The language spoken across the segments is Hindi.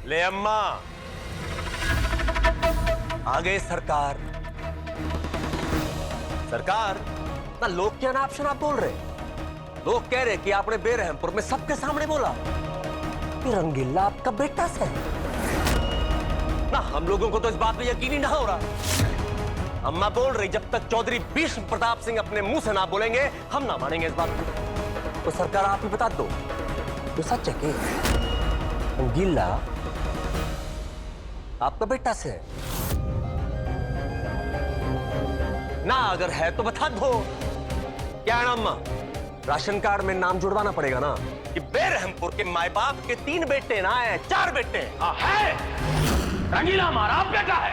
ले अम्मा, आ गए सरकार। सरकार ना, लोग क्या नाप शनाप बोल रहे। लोग कह रहे कि आपने बेरहमपुर में सबके सामने बोला कि रंगीला आपका बेटा से ना। हम लोगों को तो इस बात में यकीन ही ना हो रहा। अम्मा बोल रही जब तक चौधरी भीष्म प्रताप सिंह अपने मुंह से ना बोलेंगे हम ना मानेंगे इस बात को। तो सरकार आप ही बता दो, तो सच है कि रंगीला आपका बेटा से ना? अगर है तो बता दो। क्या है ना अम्मा, राशन कार्ड में नाम जुड़वाना पड़ेगा ना कि बेरहमपुर के माए बाप के 3 बेटे ना है, 4 बेटे है। रंगीला हमारा बेटा है,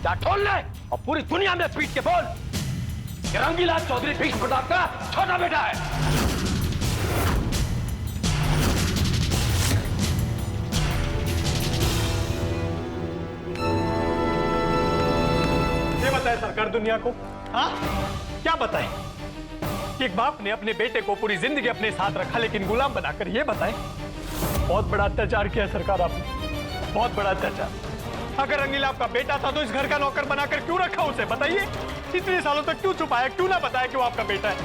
क्या ठोल ले और पूरी दुनिया में पीट के बोल कि रंगीला चौधरी भीष्म प्रताप का छोटा बेटा है। ये बताए सरकार दुनिया को, हाँ क्या बताए कि एक बाप ने अपने बेटे को पूरी जिंदगी अपने साथ रखा लेकिन गुलाम बनाकर, ये बताए। बहुत बड़ा अत्याचार किया सरकार आपने, बहुत बड़ा अत्याचार। अगर रंगीला आपका बेटा था तो इस घर का नौकर बनाकर क्यों रखा उसे, बताइए। इतने सालों तक क्यों छुपाया, क्यों ना बताया कि वो आपका बेटा है।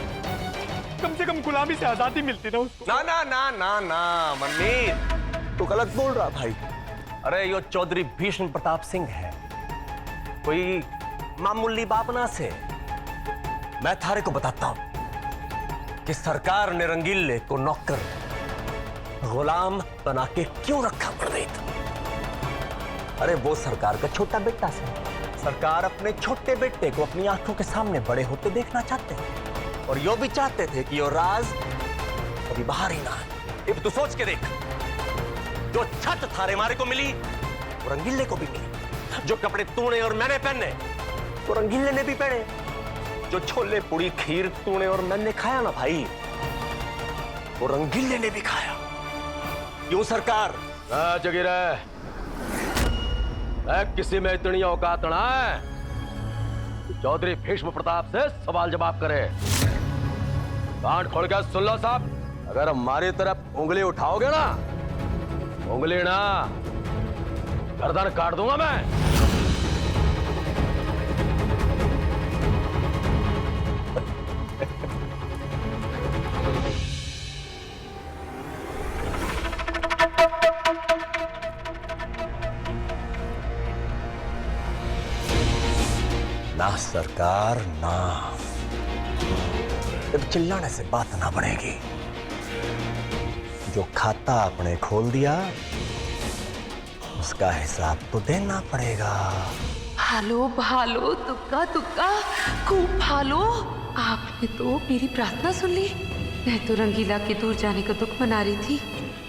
कम से कम गुलामी से आजादी मिलती ना उसको। ना ना ना ना ना मनमीत, तू गलत बोल रहा भाई। अरे यो चौधरी भीष्म प्रताप सिंह है, कोई मामूली बाप ना से। मैं थारे को बताता हूं कि सरकार ने रंगीले को नौकर गुलाम बना के क्यों रखा पंडित। अरे वो सरकार का छोटा बेटा से, सरकार अपने छोटे बेटे को अपनी आंखों के सामने बड़े होते देखना चाहते हैं और यो भी चाहते थे कि यो राज कभी बाहर ही ना आए। अब तू सोच के देख, जो छत थारे मारे को मिली वो रंगीले को भी मिली, जो कपड़े तूने और मैंने पहने तो रंगीले ने भी पहने, जो छोले पूरी खीर तूने और मैंने खाया ना भाई वो रंगीले ने भी खाया। क्यों सरकार? जगीर किसी में इतनी औकात ना है कि चौधरी भीष्म प्रताप से सवाल जवाब करे। कान खोल कर सुन लो साहब, अगर हमारी तरफ उंगली उठाओगे ना, उंगली ना गर्दन काट दूंगा मैं। ना सरकार ना, अब चिल्लाने से बात ना बढ़ेगी। जो खाता आपने खोल दिया उसका हिसाब तो देना पड़ेगा। भालो भालो, तुक्का तुक्का, खूब भालो। आपने तो मेरी प्रार्थना सुन ली। मैं तो रंगीला के दूर जाने का दुख मना रही थी,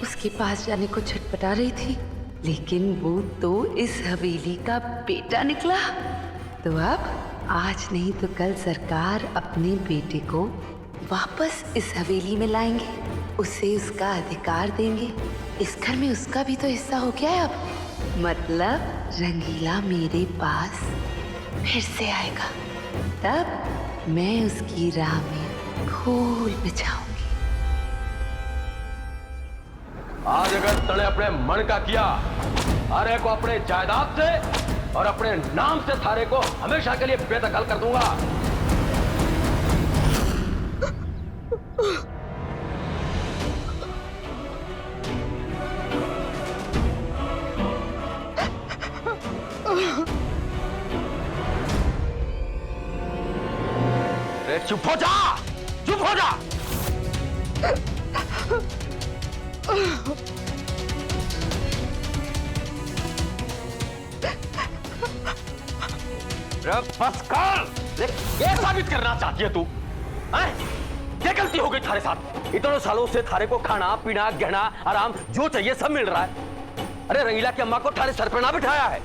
उसके पास जाने को छटपटा रही थी, लेकिन वो तो इस हवेली का बेटा निकला। तो अब आज नहीं तो कल सरकार अपने बेटे को वापस इस हवेली में लाएंगे, उसे उसका अधिकार देंगे। इस घर में उसका भी तो हिस्सा हो गया है अब। मतलब रंगीला मेरे पास फिर से आएगा, तब मैं उसकी राह में फूल बिछाऊंगी। आज अगर तने अपने मन का किया, थारे को अपने जायदाद से और अपने नाम से थारे को हमेशा के लिए बेदखल कर दूंगा। चुप हो जा, चुप हो जा। बस कर, ये साबित करना चाहती है तू? क्या गलती हो गई थारे साथ? इतने सालों से थारे को खाना पीना गहना आराम जो चाहिए सब मिल रहा है। अरे रंगीला की अम्मा को थारे सर पर ना बिठाया है।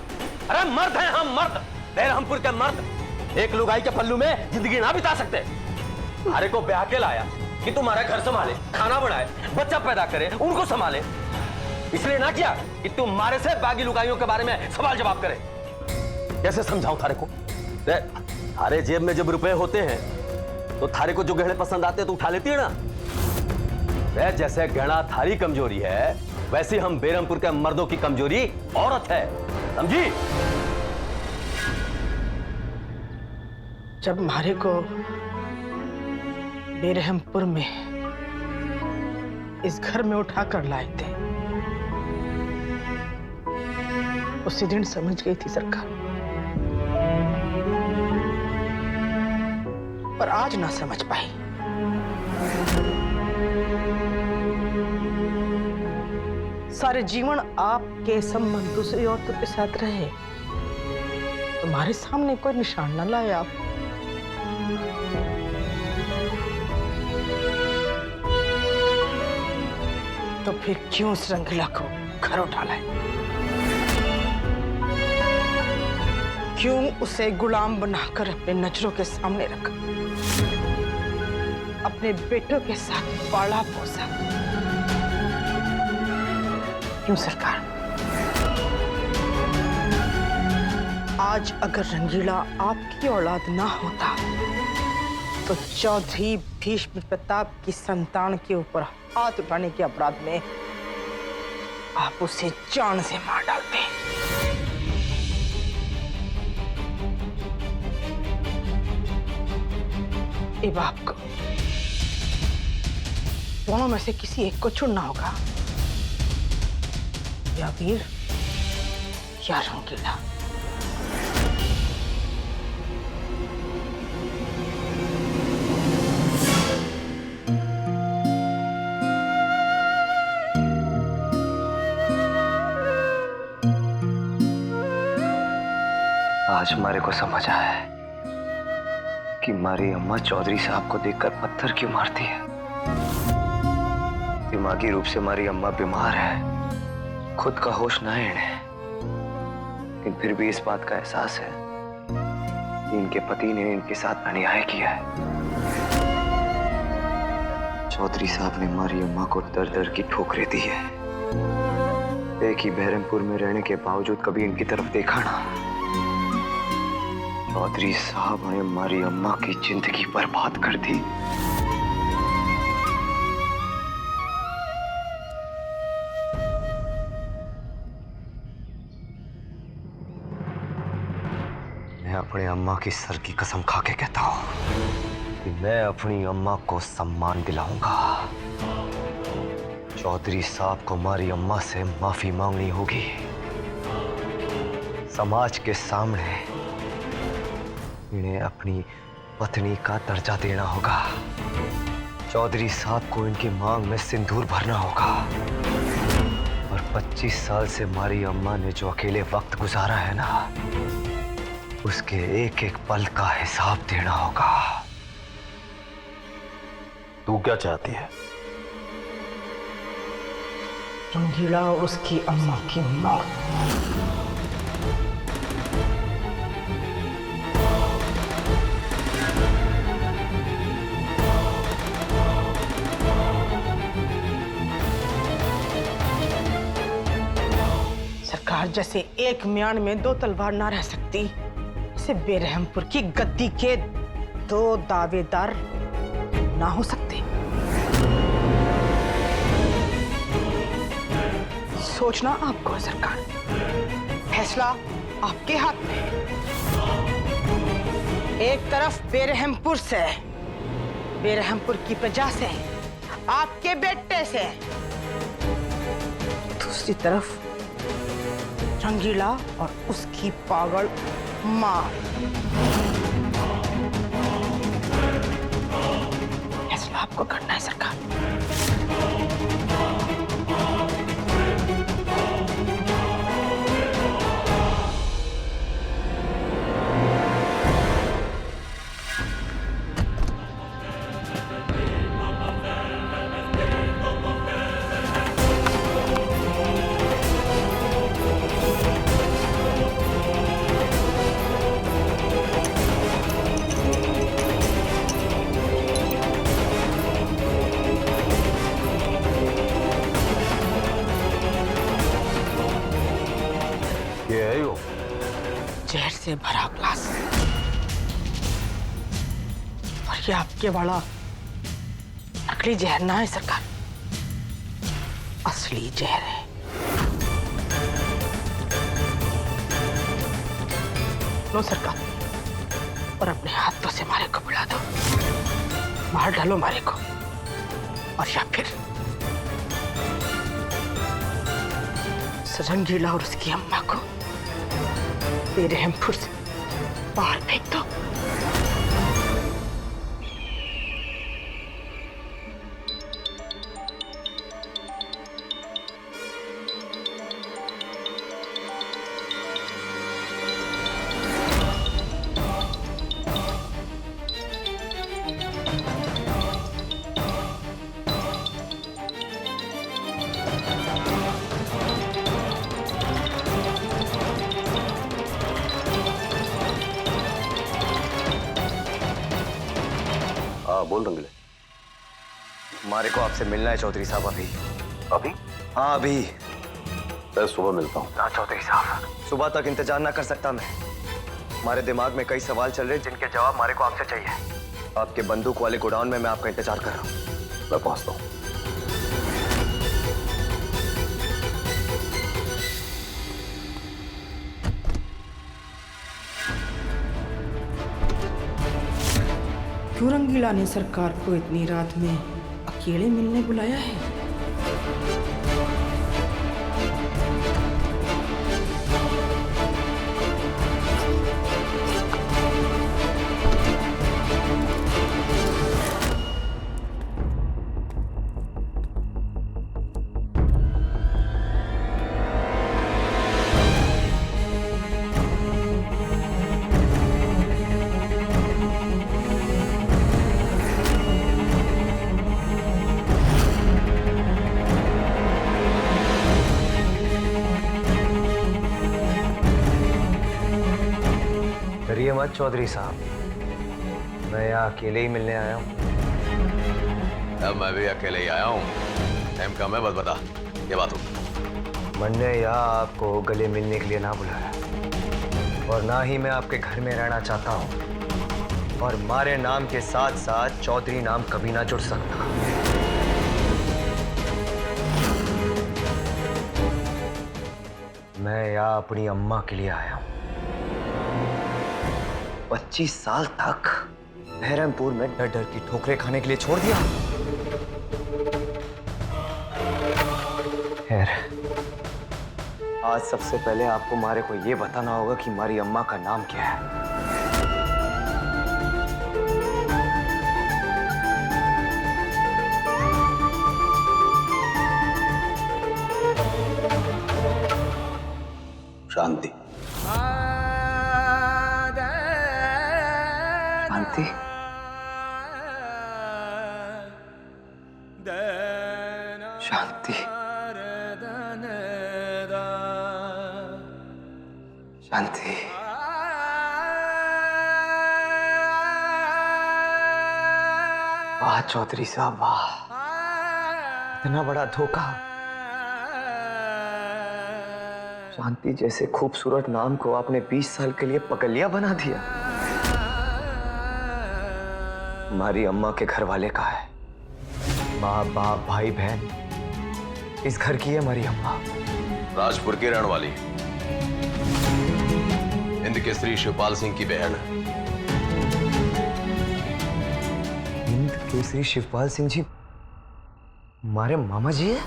अरे मर्द हैं हम, मर्द, बेरहमपुर के मर्द। एक लुगाई के पल्लू में जिंदगी ना बिता सकते। थारे को ब्याह के लाया कि तुम्हारा घर संभाले, खाना बनाए, बच्चा पैदा करे, उनको संभाले। इसलिए ना किया कि तुम्हारे से बागी लुगाइयों के बारे में सवाल जवाब करे। कैसे समझाऊं थारे को? थारे जेब में जब रुपए होते हैं तो थारे को जो गहने पसंद आते हैं तो उठा लेती है ना। जैसे गहना थारी कमजोरी है, वैसे हम बेरमपुर के मर्दों की कमजोरी औरत है, समझी? जब मारे को बेरहमपुर में इस घर में उठाकर लाए थे, उसी दिन समझ गई थी सरकार, पर आज ना समझ पाई। सारे जीवन आपके संबंध दूसरी औरतों के साथ रहे, तुम्हारे सामने कोई निशान न लाए आप। तो फिर क्यों उस रंगीला को घर उठा लाए? क्यों उसे गुलाम बनाकर अपने नजरों के सामने रखा, अपने बेटों के साथ पाला पोसा? क्यों सरकार? आज अगर रंगीला आपकी औलाद ना होता तो चौधरी भीष्म प्रताप की संतान के ऊपर हाथ उठाने के अपराध में आप उसे जान से मार डालते। अब आपको दोनों में से किसी एक को चुनना होगा, या वीर या रंगीला। आज हमारे को समझ आया है कि हमारी अम्मा चौधरी साहब को देखकर पत्थर क्यों मारती है। दिमागी रूप से हमारी अम्मा बीमार है, खुद का होश ना है इन्हें, लेकिन फिर भी इस बात का एहसास है कि इनके पति ने इनके साथ अन्याय किया है। चौधरी साहब ने हमारी अम्मा को दर दर की ठोकरें दी है। एक ही बहरमपुर में रहने के बावजूद कभी इनकी तरफ देखा ना। चौधरी साहब ने हमारी अम्मा की जिंदगी बर्बाद कर दी। मैं अपने अम्मा की सर की कसम खा के कहता हूं कि मैं अपनी अम्मा को सम्मान दिलाऊंगा। चौधरी साहब को हमारी अम्मा से माफी मांगनी होगी, समाज के सामने इन्हें अपनी पत्नी का दर्जा देना होगा। चौधरी साहब को इनकी मांग में सिंदूर भरना होगा, और 25 साल से हमारी अम्मा ने जो अकेले वक्त गुजारा है ना, उसके एक एक पल का हिसाब देना होगा। तू क्या चाहती है? रंगीला और उसकी अम्मा की मौत। सरकार, जैसे एक म्यान में दो तलवार ना रह सकती, इसे बेरहमपुर की गद्दी के दो दावेदार ना हो सकते। सोचना आपको है सरकार, फैसला आपके हाथ में है। एक तरफ बेरहमपुर से, बेरहमपुर की प्रजा से, आपके बेटे से, दूसरी तरफ रंगीला और उसकी पागल मां। फैसला आपको करना है सरकार। जहर से भरा ग्लास, और ये आपके वाला नकली जहर ना है सरकार, असली जहर है। लो सरकार, और अपने हाथों से मारे को बुला दो, मार डालो मारे को, और या फिर रंगीला और उसकी अम्मा को बेरहमपुर से बाहर फेंक दो। बोल रंगीले। मारे को आपसे मिलना है चौधरी साहब। अभी अभी? हाँ अभी। मैं सुबह मिलता हूँ। ना चौधरी साहब, सुबह तक इंतजार ना कर सकता मैं। हमारे दिमाग में कई सवाल चल रहे हैं जिनके जवाब मारे को आपसे चाहिए। आपके बंदूक वाले गोडाउन में मैं आपका इंतजार कर रहा हूँ। मैं पहुंचता हूँ। क्यों रंगीला ने सरकार को इतनी रात में अकेले मिलने बुलाया है? डरिए मत चौधरी साहब, मैं यहाँ अकेले ही मिलने आया हूँ। अब मैं भी अकेले ही आया हूँ। टाइम कम है, बस बता ये बात हो। मन ने यहाँ आपको गले मिलने के लिए ना बुलाया, और ना ही मैं आपके घर में रहना चाहता हूँ, और मारे नाम के साथ साथ चौधरी नाम कभी ना जुड़ सकता। मैं यहाँ अपनी अम्मा के लिए आया हूँ। 25 साल तक बहरमपुर में डर डर की ठोकरें खाने के लिए छोड़ दिया। खैर, आज सबसे पहले आपको मारे को यह बताना होगा कि हमारी अम्मा का नाम क्या है। शांति। शांति? शांति? शांति? वाह चौधरी साहब वाह, इतना बड़ा धोखा। शांति जैसे खूबसूरत नाम को आपने 20 साल के लिए पगलिया बना दिया। हमारी अम्मा के घर वाले का है, माँ बाप भाई बहन, इस घर की है हमारी अम्मा। राजपुर की रहने वाली हिंद केसरी शिवपाल सिंह की बहन है। हिंद केसरी शिवपाल सिंह जी हमारे मामा जी है?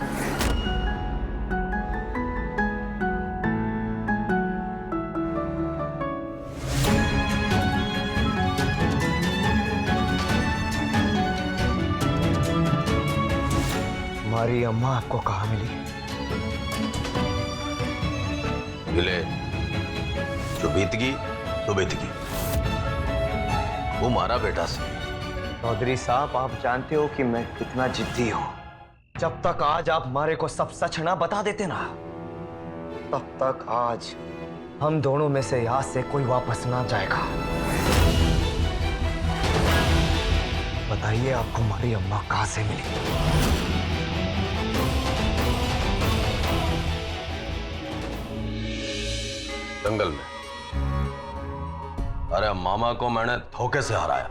हमारी अम्मा आपको कहाँ मिली? मिले जो बीतगी तो बीतगी, वो मारा बेटा से। चौधरी साहब आप जानते हो कि मैं कितना जिद्दी हूं। जब तक आज आप हमारे को सब सच ना बता देते ना, तब तक आज हम दोनों में से यहाँ से कोई वापस ना जाएगा। बताइए आपको हमारी अम्मा कहाँ से मिली? जंगल में। अरे मामा को मैंने धोखे से हराया।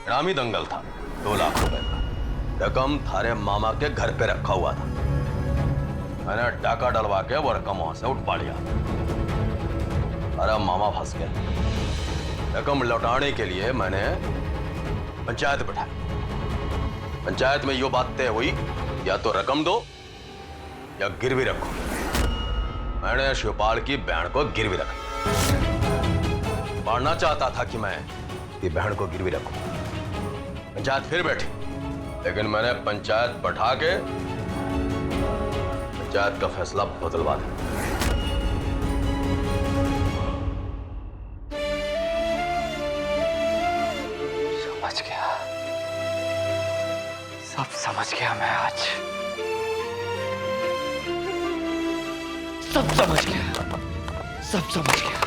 इनामी दंगल था, 2 लाख रुपए का रकम थारे मामा के घर पे रखा हुआ था। मैंने डाका डलवा के वो रकम वहां से उठवा लिया। अरे मामा फंस गए। रकम लौटाने के लिए मैंने पंचायत बैठाई। पंचायत में यो बात तय हुई, या तो रकम दो या गिरवी रखो। मैंने शिवपाल की बहन को गिरवी रखा। मारना चाहता था कि मैं कि बहन को गिरवी रखूं। पंचायत फिर बैठी, लेकिन मैंने पंचायत बैठा के पंचायत का फैसला बदलवा दिया। समझ गया, सब समझ गया मैं आज। सब समझ गया, सब समझ गया,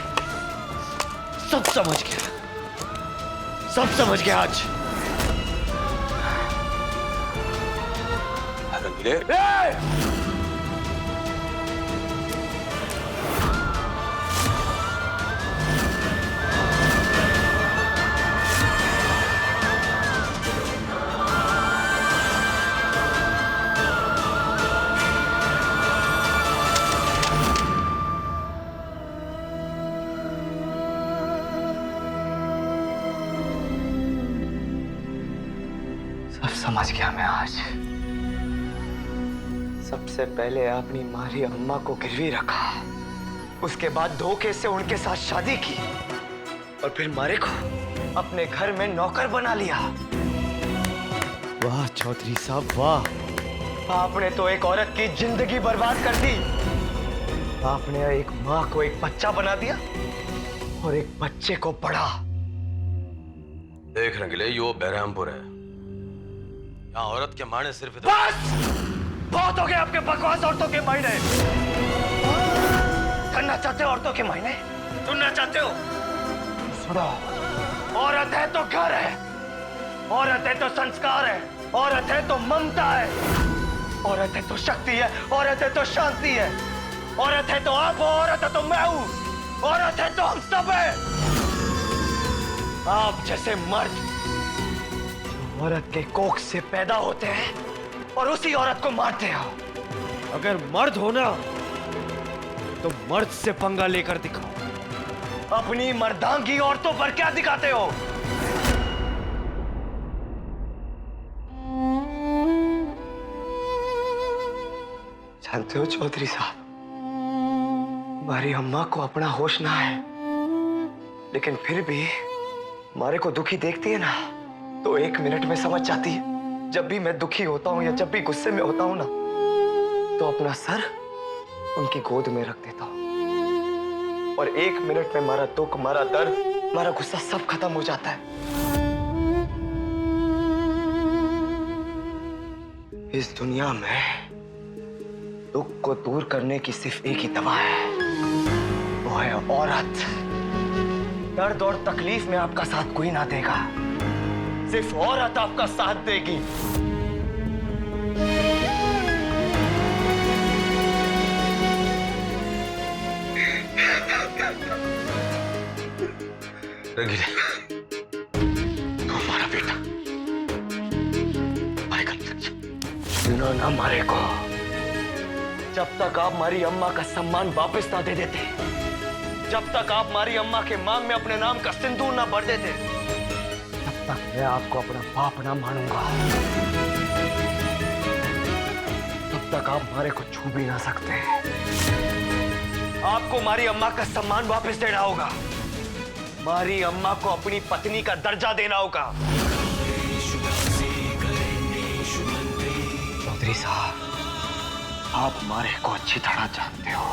सब समझ गया, सब समझ गया आज। रंगीले, सब समझ गया मैं आज। सबसे पहले आपने मारी अम्मा को गिरवी रखा, उसके बाद धोखे से उनके साथ शादी की और फिर मारे को अपने घर में नौकर बना लिया। वाह चौधरी साहब वाह, आपने तो एक औरत की जिंदगी बर्बाद कर दी। आपने एक माँ को एक बच्चा बना दिया और एक बच्चे को बड़ा। देख रंगीले, यो बहरमपुर है। यहाँ औरत के मायने सिर्फ इधर। बस बहुत हो गए आपके बकवास औरतों के मायने। करना चाहते हो औरतों के मायने, सुनना चाहते हो? सुनो, औरत है तो घर है, औरत है तो संस्कार है, औरत है तो ममता है, औरत है तो शक्ति है, औरत है तो शांति है, औरत है तो आप हो, औरत है तो मैं हूं, औरत है तो हम सब है। आप जैसे मर्द औरत के कोख से पैदा होते हैं और उसी औरत को मारते हो। अगर मर्द हो ना तो मर्द से पंगा लेकर दिखाओ। अपनी मर्दांगी औरतों पर क्या दिखाते हो? जानते हो चौधरी साहब, हमारी अम्मा को अपना होश ना है, लेकिन फिर भी हमारे को दुखी देखती है ना तो 1 मिनट में समझ जाती है। जब भी मैं दुखी होता हूं या जब भी गुस्से में होता हूं ना तो अपना सर उनकी गोद में रख देता हूं और 1 मिनट में हमारा दुख, हमारा दर्द, हमारा गुस्सा सब खत्म हो जाता है। इस दुनिया में दुख को दूर करने की सिर्फ एक ही दवा है, वो है औरत। दर्द और तकलीफ में आपका साथ कोई ना देगा, सिर्फ औरत आपका साथ देगी। रंगीले, तू हमारा बेटा मारेगा सुनो ना मारे को, जब तक आप हमारी अम्मा का सम्मान वापस ना दे देते, जब तक आप हमारी अम्मा के मांग में अपने नाम का सिंदूर ना भर देते, तब तक मैं आपको अपना बाप ना मानूंगा। तब तक आप हमारे को छू भी ना सकते। आपको हमारी अम्मा का सम्मान वापस देना होगा, हमारी अम्मा को अपनी पत्नी का दर्जा देना होगा। चौधरी साहब, आप हमारे को अच्छी तरह जानते हो।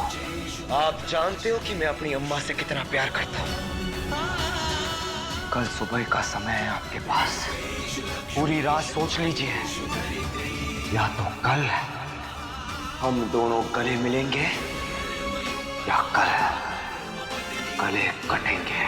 आप जानते हो कि मैं अपनी अम्मा से कितना प्यार करता हूँ। कल सुबह का समय है आपके पास, पूरी रात सोच लीजिए, या तो कल हम दोनों गले मिलेंगे या कल गले कटेंगे।